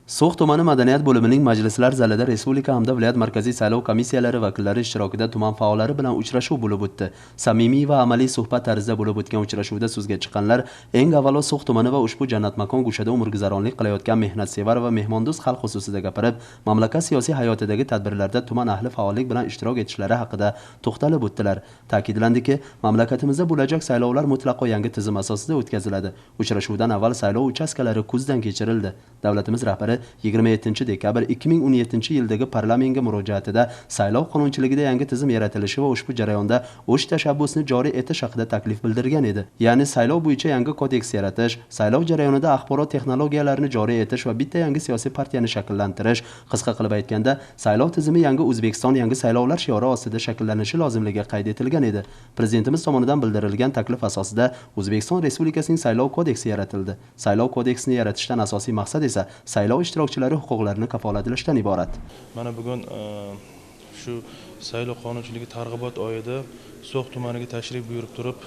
So'x tumani madaniyat bo'limining majlislar zalida respublika hamda viloyat markaziy saylov komissiyalari vakillari ishtirokida tuman faollari bilan uchrashuv bo'lib o'tdi. Samimiy va amaliy suhbat tarzida bo'lib o'tgan uchrashuvda so'zga chiqqanlar eng avvalo So'x tumani va ushbu jannat makon go'shada umrguzaronlik qilayotgan mehnatsevar va mehmondo'st xalq xususida gapirib, mamlakat siyosiy hayotidagi tadbirlarda tuman ahli faollik bilan ishtirok etishlari haqida to'xtalib o'tdilar. Ta'kidlandiki, mamlakatimizda bo'lajak saylovlar mutlaqo yangi tizim asosida o'tkaziladi. Uchrashuvdan avval saylov uchastkalari ko'zdan kechirildi. Davlatimiz rahbari 27 dekabr 2017 yildagi parlamentga murojaatida saylov qonunchiligida yangi tizim yaratilishi va ushbu jarayonda o'sh tashabbusni joriy etish haqida taklif bildirgan edi. Ya'ni saylov bo'yicha yangi kodeks yaratish, saylov jarayonida axborot texnologiyalarini joriy etish va bitta yangi siyosiy partiyani shakllantirish, qisqa qilib aytganda, saylov tizimi yangi O'zbekiston yangi saylovlar shiori ostida shakllanishi lozimligi qayd etilgan edi. Prezidentimiz tomonidan bildirilgan taklif asosida O'zbekiston Respublikasining saylov kodeksi yaratildi. Saylov kodeksini yaratishdan asosiy maqsad esa saylov ishtirokchilari huquqlarini kafolatlashdan iborat. Mana bugun shu saylov qonunchiligi targ'ibot oyida So'x tumaniga tashrif buyurib turib,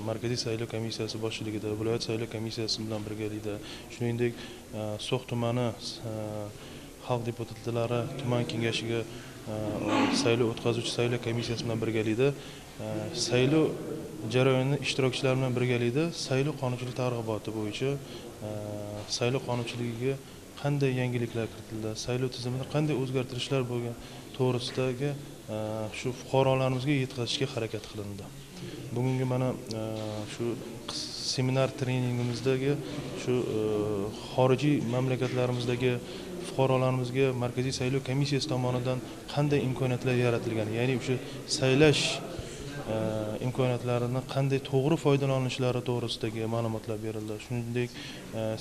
Markaziy saylov komissiyasi boshchiligida, viloyat saylov komissiyasi bilan birgalikda, shuningdek So'x tumani xalq deputatlari tuman kengashiga saylov o'tkazuvchi saylov komissiyasi bilan birgalikda saylov jarayonini ishtirokchilari bilan birgalikda saylov qonunchilik targ'iboti bo'yicha saylov qonunchiligiga qanday yangiliklar kiritildi, saylov tizimida qanday o'zgartirishlar bo'lgan to'g'risidagi shu fuqarolarimizga yetkazishga harakat qilindi. Bugungi mana shu seminar treningimizdagi shu xorijiy mamlakatlarimizdagi fuqarolarimizga Markaziy saylov komissiyasi tomonidan qanday imkoniyatlar yaratilgan, ya'ni o'sha saylash imkoniyatlarini qanday to'g'ri foydalanishlari to'g'risidagi ma'lumotlar berildi. Shuningdek,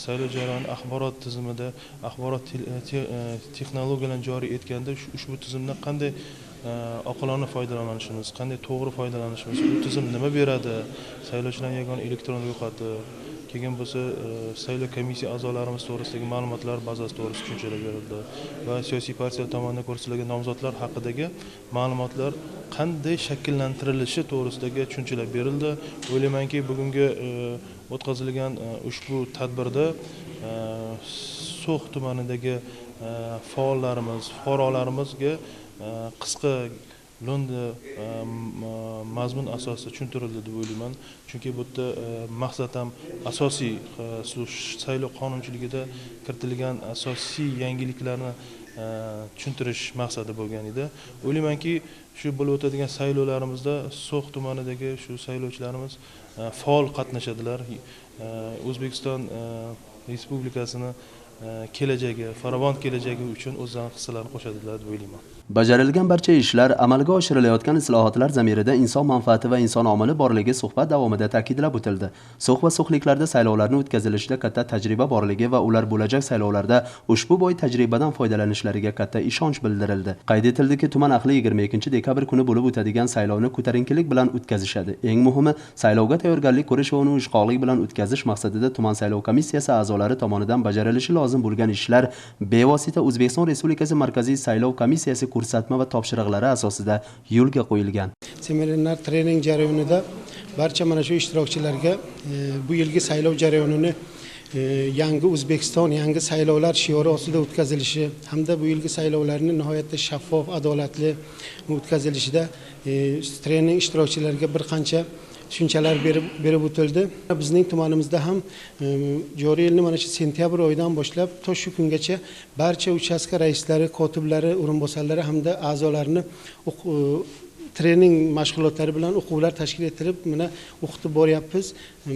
saylov jarayoni axborot tizimida axborot texnologiyalarni joriy etganda ushbu tizimdan qanday oqilona foydalanishimiz, qanday to'g'ri foydalanishimiz, bu tizim nima beradi, saylovchilarning yagona elektron ro'yxati, keyin bo'lsa saylov komissiya a'zolarimiz to'g'risidagi ma'lumotlar bazasi to'g'risida tushunchalar berildi va siyosiy partiyalar tomonidan ko'rsatilgan nomzodlar haqidagi ma'lumotlar qanday shakllantirilishi to'g'risidagi tushunchalar berildi. O'ylaymanki, bugungi o'tkazilgan ushbu tadbirda So'x tumanidagi faollarimiz, fuqarolarimizga qisqa lo'nda mazmun asosida tushuntirildi deb o'ylayman. Chunki bu yerda maqsad ham asosiy saylov qonunchiligida kiritilgan asosiy yangiliklarni tushuntirish maqsadi bo'lgan edi. O'ylaymanki, shu bo'lib o'tadigan saylovlarimizda So'x tumanidagi shu saylovchilarimiz faol qatnashadilar. O'zbekiston Respublikasini kelajagi, farovon kelajagi uchun o'zlarining hissalarini qo'shadilar deb o'ylayman. Bajarilgan barcha ishlar, amalga oshirilayotgan islohotlar zamirida inson manfaati va inson omili borligi suhbat davomida ta'kidlab o'tildi. So'x va so'xliklarda saylovlarni o'tkazilishida katta tajriba borligi va ular bo'lajak saylovlarda ushbu boy tajribadan foydalanishlariga katta ishonch bildirildi. Qayd etildiki, tuman ahli 22 dekabr kuni bo'lib o'tadigan saylovni ko'tarinkilik bilan o'tkazishadi. Eng muhimi, saylovga tayyorgarlik ko'rish va uni ishqoqlik bilan o'tkazish maqsadida tuman saylov komissiyasi a'zolari tomonidan bajarilishi lozim bo'lgan ishlar bevosita O'zbekiston Respublikasi Markaziy saylov komissiyasi ko'rsatma va topshiriqlari asosida yo'lga qo'yilgan. Seminar trening jarayonida barcha mana shu ishtirokchilarga bu yilgi saylov jarayonini yangi O'zbekiston yangi saylovlar shiori ostida o'tkazilishi hamda bu yilgi saylovlarni nihoyatda shaffof, adolatli o'tkazilishida trening ishtirokchilariga bir qancha tushunchalar berib o'tildi. Bizning tumanimizda ham joriy yilning mana shu sentyabr oyidan boshlab to shu kungacha barcha uchastka raislari, kotiblari, o'rinbosarlari hamda a'zolarini trening mashg'ulotlari bilan o'quvlar tashkil etilib, mana o'qitib boryapmiz.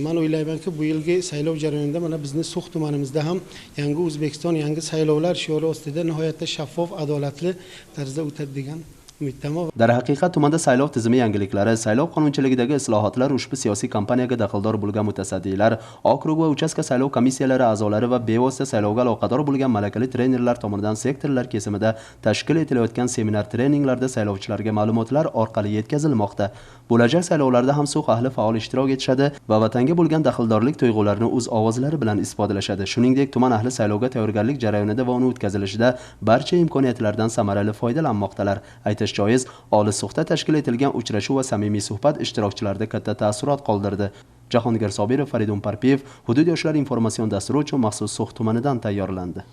Men o'ylaymanki, bu yilgi saylov jarayonida mana bizning So'x tumanimizda ham yangi O'zbekiston yangi saylovlar shiori ostida nihoyatda shaffof, adolatli tarzda o'tadi degan umiddaman. Darhaqiqat tumanda saylov tizimi yangiliklari, saylov qonunchiligidagi islohotlar ushbu siyosiy kampaniyaga daxldor bo'lgan mutasaddilar, okrug va uchastka saylov komissiyalari a'zolari va bevosita saylovga aloqador bo'lgan malakali trenerlar tomonidan sektorlar kesimida tashkil etilayotgan seminar treninglarda saylovchilarga ma'lumotlar orqali yetkazilmoqda. Bo'lajak saylovlarda ham So'x ahli faol ishtirok etishadi va vatanga bo'lgan daxldorlik tuyg'ularini o'z ovozlari bilan isbotlashadi. Shuningdek, tuman ahli saylovga tayyorgarlik jarayonida va uni o'tkazilishida barcha imkoniyatlardan samarali foydalanmoqdalar. Aytish joiz, Olis So'xda tashkil etilgan uchrashuv va samimiy suhbat ishtirokchilarda katta taassurot qoldirdi. Jahongir Sobirov, Faridun Parpiyev, Hudud yoshlar informatsion dasturi uchun maxsus So'x tumanidan tayyorlandi.